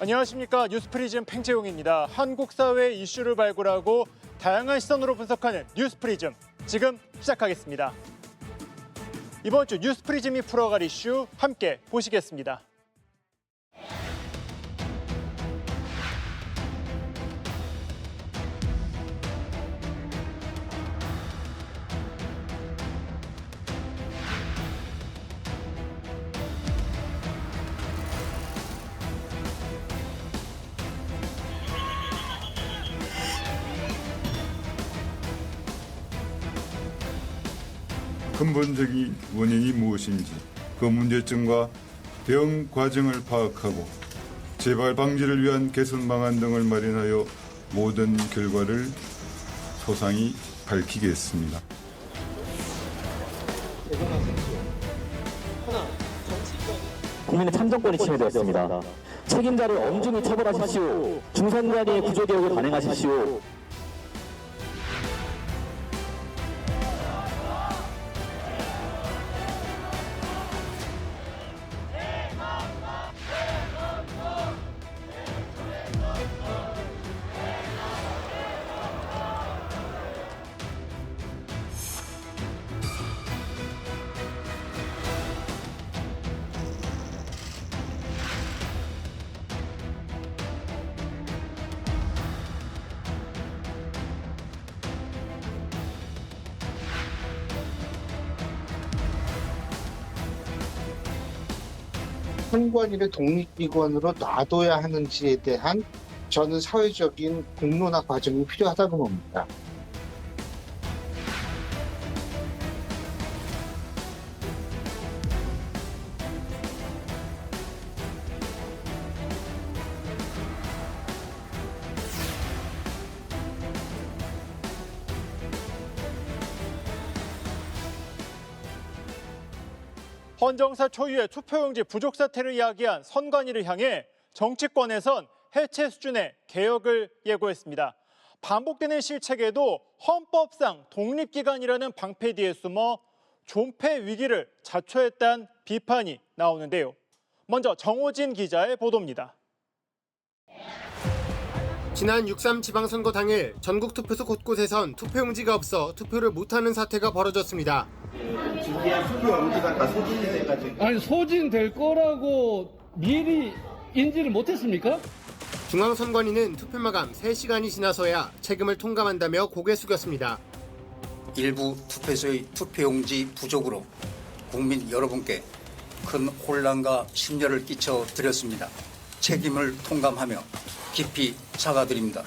안녕하십니까. 뉴스프리즘 팽재용입니다. 한국 사회 이슈를 발굴하고 다양한 시선으로 분석하는 뉴스프리즘, 지금 시작하겠습니다. 이번 주 뉴스프리즘이 풀어갈 이슈 함께 보시겠습니다. 근본적인 원인이 무엇인지 그 문제점과 대응 과정을 파악하고 재발 방지를 위한 개선 방안 등을 마련하여 모든 결과를 소상히 밝히겠습니다. 국민의 참정권이 침해되었습니다. 책임자를 엄중히 처벌하십시오. 중선관위의 구조개혁을 단행하십시오. 선관위를 독립기관으로 놔둬야 하는지에 대한 저는 사회적인 공론화 과정이 필요하다고 봅니다. 헌정사 초유의 투표용지 부족 사태를 이야기한 선관위를 향해 정치권에선 해체 수준의 개혁을 예고했습니다. 반복되는 실책에도 헌법상 독립기관이라는 방패 뒤에 숨어 존폐 위기를 자초했다는 비판이 나오는데요. 먼저 정호진 기자의 보도입니다. 지난 6.3 지방선거 당일 전국 투표소 곳곳에선 투표용지가 없어 투표를 못하는 사태가 벌어졌습니다. 준비한 투표용지가 다 소진이 돼가지고. 아니 소진될 거라고 미리 인지를 못했습니까? 중앙선관위는 투표 마감 3시간이 지나서야 책임을 통감한다며 고개 숙였습니다. 일부 투표소의 투표용지 부족으로 국민 여러분께 큰 혼란과 심려를 끼쳐 드렸습니다. 책임을 통감하며 깊이 사과드립니다.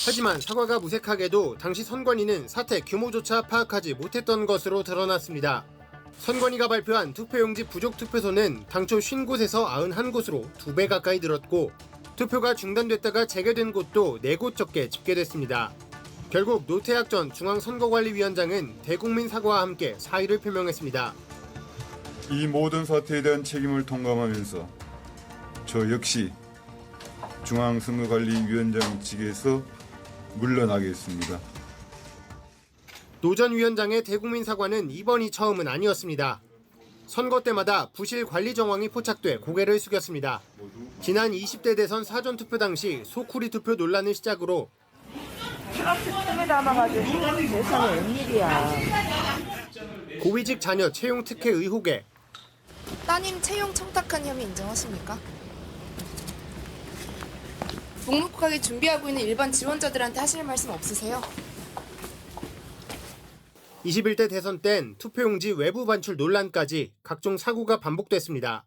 하지만 사과가 무색하게도 당시 선관위는 사태 규모조차 파악하지 못했던 것으로 드러났습니다. 선관위가 발표한 투표용지 부족 투표소는 당초 50곳에서 91곳으로 2배 가까이 늘었고 투표가 중단됐다가 재개된 곳도 4곳 적게 집계됐습니다. 결국 노태학 전 중앙선거관리위원장은 대국민 사과와 함께 사의를 표명했습니다. 이 모든 사태에 대한 책임을 통감하면서 저 역시 중앙선거관리위원장 직에서 물러나겠습니다. 노 전 위원장의 대국민 사과는 이번이 처음은 아니었습니다. 선거 때마다 부실 관리 정황이 포착돼 고개를 숙였습니다. 지난 20대 대선 사전투표 당시 소쿠리 투표 논란을 시작으로 크게 담아가지고 세상에 웬일이야. 고위직 자녀 채용 특혜 의혹에 따님 채용 청탁한 혐의 인정하십니까? 묵묵하게 준비하고 있는 일반 지원자들한테 하실 말씀 없으세요? 21대 대선 땐 투표용지 외부 반출 논란까지 각종 사고가 반복됐습니다.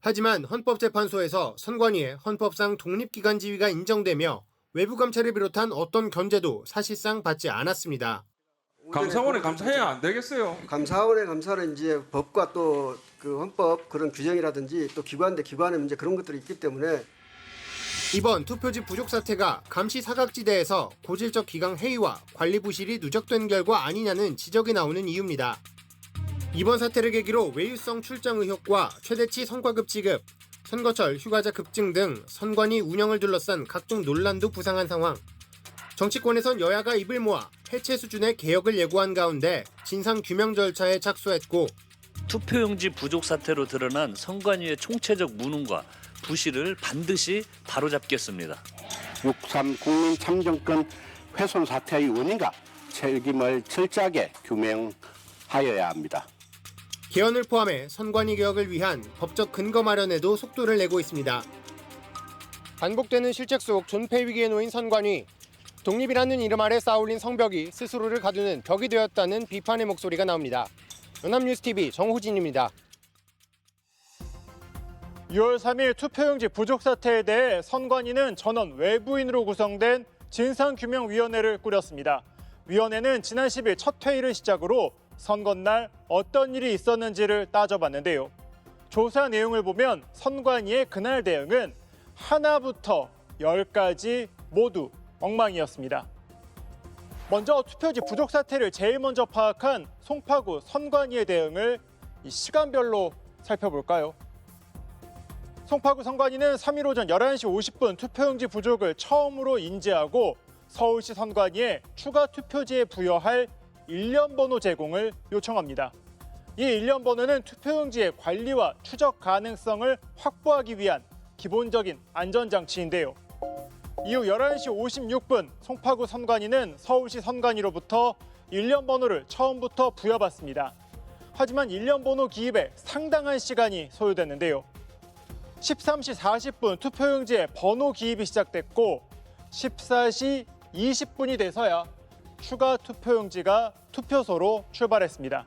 하지만 헌법재판소에서 선관위의 헌법상 독립기관 지위가 인정되며 외부 감찰을 비롯한 어떤 견제도 사실상 받지 않았습니다. 감사원에 감사해야 안 되겠어요? 감사원의 감사는 이제 법과 또 그 헌법 그런 규정이라든지 또 기관 대 기관의 문제 그런 것들이 있기 때문에 이번 투표지 부족 사태가 감시 사각지대에서 고질적 기강 해이와 관리 부실이 누적된 결과 아니냐는 지적이 나오는 이유입니다. 이번 사태를 계기로 외유성 출장 의혹과 최대치 성과급 지급, 선거철 휴가자 급증 등 선관위 운영을 둘러싼 각종 논란도 부상한 상황. 정치권에선 여야가 입을 모아 해체 수준의 개혁을 예고한 가운데 진상규명 절차에 착수했고 투표용지 부족 사태로 드러난 선관위의 총체적 무능과 부실을 반드시 바로잡겠습니다. 6.3 국민참정권 훼손 사태의 원인과 책임을 철저하게 규명하여야 합니다. 개헌을 포함해 선관위 개혁을 위한 법적 근거 마련에도 속도를 내고 있습니다. 반복되는 실책 속 존폐 위기에 놓인 선관위. 독립이라는 이름 아래 쌓아올린 성벽이 스스로를 가두는 벽이 되었다는 비판의 목소리가 나옵니다. 연합뉴스TV 정호진입니다. 6월 3일 투표용지 부족 사태에 대해 선관위는 전원 외부인으로 구성된 진상규명위원회를 꾸렸습니다. 위원회는 지난 10일 첫 회의를 시작으로 선거날 어떤 일이 있었는지를 따져봤는데요. 조사 내용을 보면 선관위의 그날 대응은 하나부터 10까지 모두 엉망이었습니다. 먼저 투표지 부족 사태를 제일 먼저 파악한 송파구 선관위의 대응을 시간별로 살펴볼까요? 송파구 선관위는 3일 오전 11시 50분 투표용지 부족을 처음으로 인지하고 서울시 선관위에 추가 투표지에 부여할 일련 번호 제공을 요청합니다. 이 일련 번호는 투표용지의 관리와 추적 가능성을 확보하기 위한 기본적인 안전장치인데요. 이후 11시 56분 송파구 선관위는 서울시 선관위로부터 일련 번호를 처음부터 부여받습니다. 하지만 일련 번호 기입에 상당한 시간이 소요됐는데요. 13시 40분 투표용지에 번호 기입이 시작됐고 14시 20분이 돼서야 추가 투표용지가 투표소로 출발했습니다.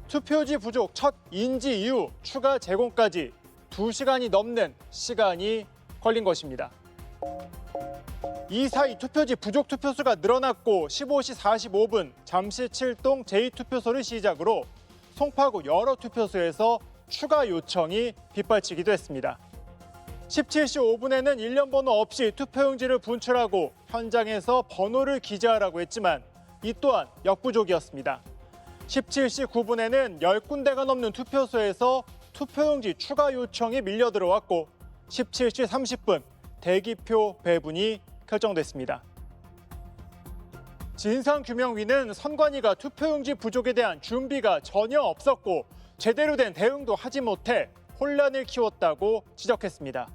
투표지 부족 첫 인지 이후 추가 제공까지 2시간이 넘는 시간이 걸린 것입니다. 이 사이 투표지 부족 투표수가 늘어났고 15시 45분 잠실 7동 제2투표소를 시작으로 송파구 여러 투표소에서 추가 요청이 빗발치기도 했습니다. 17시 5분에는 일련 번호 없이 투표용지를 분출하고 현장에서 번호를 기재하라고 했지만 이 또한 역부족이었습니다. 17시 9분에는 10군데가 넘는 투표소에서 투표용지 추가 요청이 밀려 들어왔고 17시 30분 대기표 배분이 결정됐습니다. 진상규명위는 선관위가 투표용지 부족에 대한 준비가 전혀 없었고 제대로 된 대응도 하지 못해 혼란을 키웠다고 지적했습니다.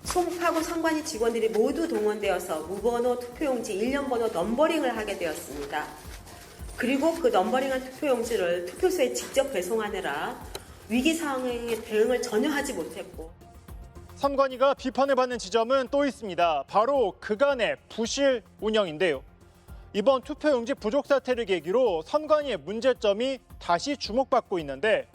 송파구 선관위 직원들이 모두 동원되어서 무번호 투표용지 일련 번호 넘버링을 하게 되었습니다. 그리고 그 넘버링한 투표용지를 투표소에 직접 배송하느라 위기 상황에 대응을 전혀 하지 못했고 선관위가 비판을 받는 지점은 또 있습니다. 바로 그간의 부실 운영인데요. 이번 투표용지 부족 사태를 계기로 선관위의 문제점이 다시 주목받고 있는데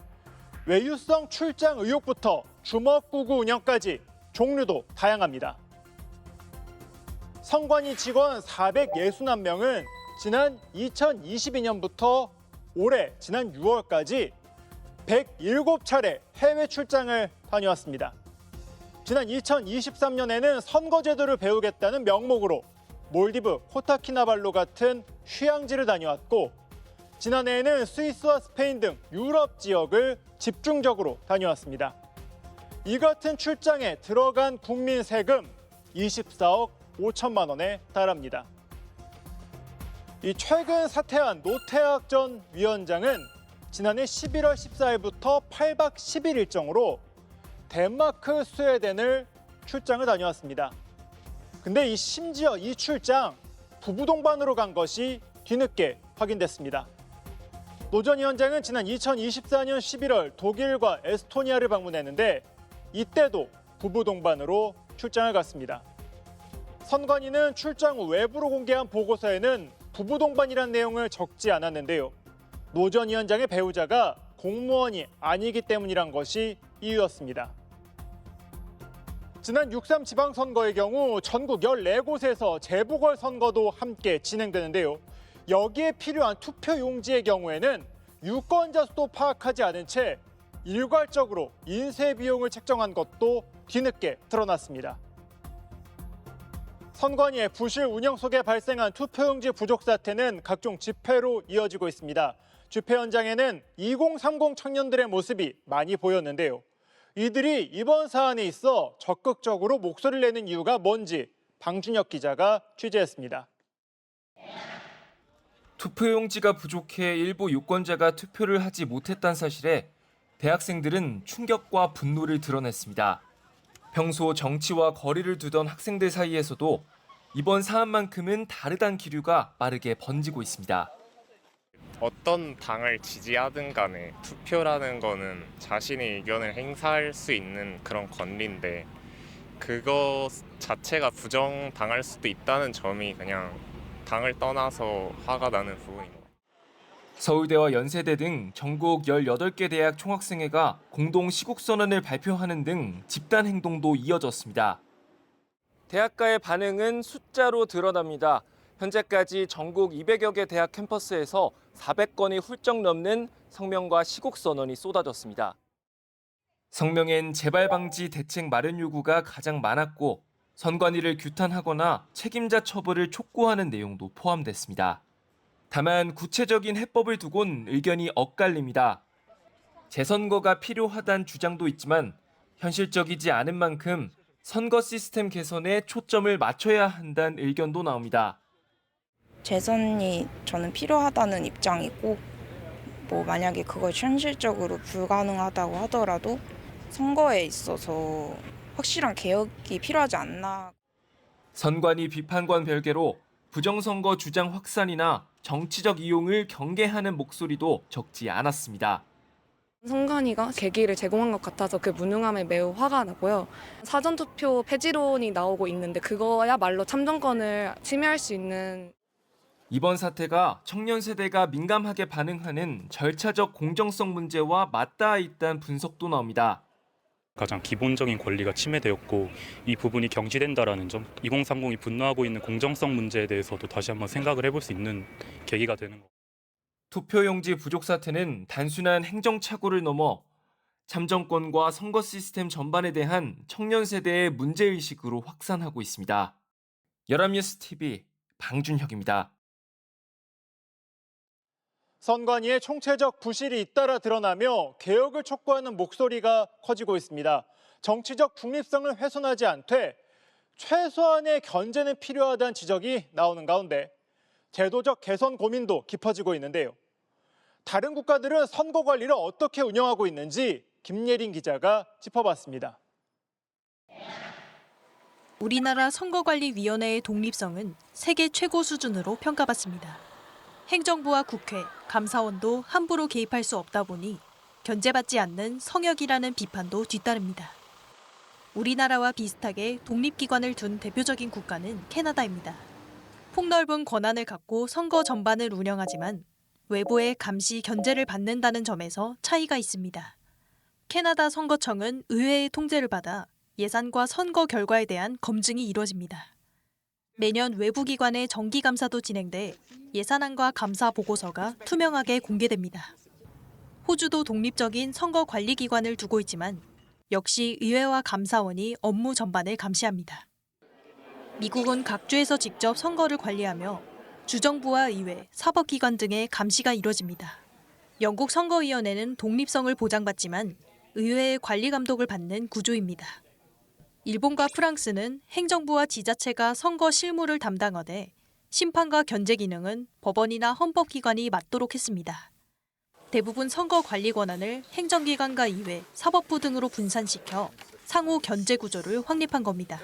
외유성 출장 의혹부터 주먹구구 운영까지 종류도 다양합니다. 선관위 직원 461명은 지난 2022년부터 올해 지난 6월까지 107차례 해외 출장을 다녀왔습니다. 지난 2023년에는 선거제도를 배우겠다는 명목으로 몰디브, 코타키나발루 같은 휴양지를 다녀왔고 지난해에는 스위스와 스페인 등 유럽 지역을 집중적으로 다녀왔습니다. 이 같은 출장에 들어간 국민 세금 24억 5천만 원에 달합니다. 이 최근 사퇴한 노태학 전 위원장은 지난해 11월 14일부터 8박 10일 일정으로 덴마크, 스웨덴을 출장을 다녀왔습니다. 근데 심지어 이 출장 부부 동반으로 간 것이 뒤늦게 확인됐습니다. 노 전 위원장은 지난 2024년 11월 독일과 에스토니아를 방문했는데 이때도 부부 동반으로 출장을 갔습니다. 선관위는 출장 후 외부로 공개한 보고서에는 부부 동반이란 내용을 적지 않았는데요. 노 전 위원장의 배우자가 공무원이 아니기 때문이란 것이 이유였습니다. 지난 6.3 지방선거의 경우 전국 14곳에서 재보궐선거도 함께 진행되는데요. 여기에 필요한 투표용지의 경우에는 유권자 수도 파악하지 않은 채 일괄적으로 인쇄 비용을 책정한 것도 뒤늦게 드러났습니다. 선관위의 부실 운영 속에 발생한 투표용지 부족 사태는 각종 집회로 이어지고 있습니다. 집회 현장에는 2030 청년들의 모습이 많이 보였는데요. 이들이 이번 사안에 있어 적극적으로 목소리를 내는 이유가 뭔지 방준혁 기자가 취재했습니다. 투표용지가 부족해 일부 유권자가 투표를 하지 못했다는 사실에 대학생들은 충격과 분노를 드러냈습니다. 평소 정치와 거리를 두던 학생들 사이에서도 이번 사안만큼은 다르다는 기류가 빠르게 번지고 있습니다. 어떤 당을 지지하든 간에 투표라는 거는 자신의 의견을 행사할 수 있는 그런 권리인데 그거 자체가 부정당할 수도 있다는 점이 그냥 당을 떠나서 화가 나는 부분인 것 같아요. 서울대와 연세대 등 전국 18개 대학 총학생회가 공동 시국선언을 발표하는 등 집단 행동도 이어졌습니다. 대학가의 반응은 숫자로 드러납니다. 현재까지 전국 200여 개 대학 캠퍼스에서 400건이 훌쩍 넘는 성명과 시국선언이 쏟아졌습니다. 성명엔 재발 방지 대책 마련 요구가 가장 많았고 선관위를 규탄하거나 책임자 처벌을 촉구하는 내용도 포함됐습니다. 다만 구체적인 해법을 두곤 의견이 엇갈립니다. 재선거가 필요하다는 주장도 있지만 현실적이지 않은 만큼 선거 시스템 개선에 초점을 맞춰야 한다는 의견도 나옵니다. 재선이 저는 필요하다는 입장이고 만약에 그걸 현실적으로 불가능하다고 하더라도 선거에 있어서 확실한 개혁이 필요하지 않나. 선관위 비판과는 별개로 부정선거 주장 확산이나 정치적 이용을 경계하는 목소리도 적지 않았습니다. 선관위가 계기를 제공한 것 같아서 그 무능함에 매우 화가 나고요. 사전투표 폐지론이 나오고 있는데 그거야말로 참정권을 침해할 수 있는. 이번 사태가 청년 세대가 민감하게 반응하는 절차적 공정성 문제와 맞닿아 있다는 분석도 나옵니다. 가장 기본적인 권리가 침해되었고 이 부분이 경시된다라는 점, 2030이 분노하고 있는 공정성 문제에 대해서도 다시 한번 생각을 해볼 수 있는 계기가 되는 것. 투표용지 부족 사태는 단순한 행정착오를 넘어 참정권과 선거 시스템 전반에 대한 청년 세대의 문제의식으로 확산하고 있습니다. 연합뉴스TV 방준혁입니다. 선관위의 총체적 부실이 잇따라 드러나며 개혁을 촉구하는 목소리가 커지고 있습니다. 정치적 중립성을 훼손하지 않되 최소한의 견제는 필요하다는 지적이 나오는 가운데 제도적 개선 고민도 깊어지고 있는데요. 다른 국가들은 선거 관리를 어떻게 운영하고 있는지 김예린 기자가 짚어봤습니다. 우리나라 선거관리위원회의 독립성은 세계 최고 수준으로 평가받습니다. 행정부와 국회, 감사원도 함부로 개입할 수 없다 보니 견제받지 않는 성역이라는 비판도 뒤따릅니다. 우리나라와 비슷하게 독립기관을 둔 대표적인 국가는 캐나다입니다. 폭넓은 권한을 갖고 선거 전반을 운영하지만 외부의 감시, 견제를 받는다는 점에서 차이가 있습니다. 캐나다 선거청은 의회의 통제를 받아 예산과 선거 결과에 대한 검증이 이루어집니다. 매년 외부 기관의 정기 감사도 진행돼 예산안과 감사 보고서가 투명하게 공개됩니다. 호주도 독립적인 선거 관리 기관을 두고 있지만 역시 의회와 감사원이 업무 전반을 감시합니다. 미국은 각 주에서 직접 선거를 관리하며 주정부와 의회, 사법기관 등의 감시가 이루어집니다. 영국 선거위원회는 독립성을 보장받지만 의회의 관리 감독을 받는 구조입니다. 일본과 프랑스는 행정부와 지자체가 선거 실무를 담당하되 심판과 견제 기능은 법원이나 헌법기관이 맡도록 했습니다. 대부분 선거 관리 권한을 행정기관과 의회, 사법부 등으로 분산시켜 상호 견제 구조를 확립한 겁니다.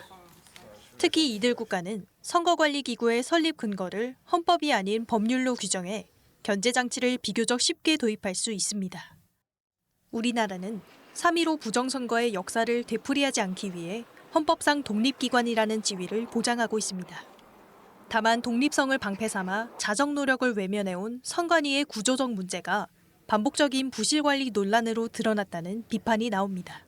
특히 이들 국가는 선거관리기구의 설립 근거를 헌법이 아닌 법률로 규정해 견제 장치를 비교적 쉽게 도입할 수 있습니다. 우리나라는 3.15 부정선거의 역사를 되풀이하지 않기 위해 헌법상 독립기관이라는 지위를 보장하고 있습니다. 다만 독립성을 방패 삼아 자정 노력을 외면해온 선관위의 구조적 문제가 반복적인 부실관리 논란으로 드러났다는 비판이 나옵니다.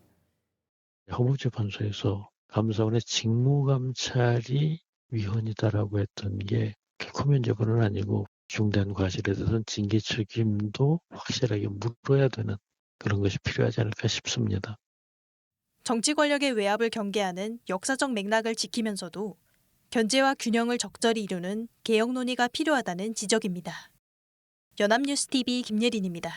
헌법재판소에서 감사원의 직무감찰이 위헌이다라고 했던 게 결코 면제부는 아니고 중대한 과실에 대해서는 징계 책임도 확실하게 물어야 되는 그런 것이 필요하지 않을까 싶습니다. 정치 권력의 외압을 경계하는 역사적 맥락을 지키면서도 견제와 균형을 적절히 이루는 개혁 논의가 필요하다는 지적입니다. 연합뉴스TV 김예린입니다.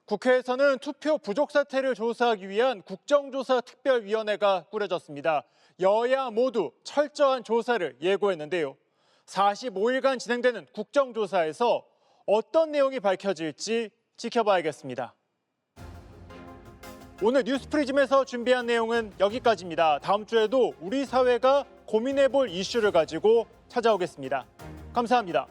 국회에서는 투표 부족 사태를 조사하기 위한 국정조사 특별위원회가 꾸려졌습니다. 여야 모두 철저한 조사를 예고했는데요. 45일간 진행되는 국정조사에서 어떤 내용이 밝혀질지 지켜봐야겠습니다. 오늘 뉴스프리즘에서 준비한 내용은 여기까지입니다. 다음 주에도 우리 사회가 고민해볼 이슈를 가지고 찾아오겠습니다. 감사합니다.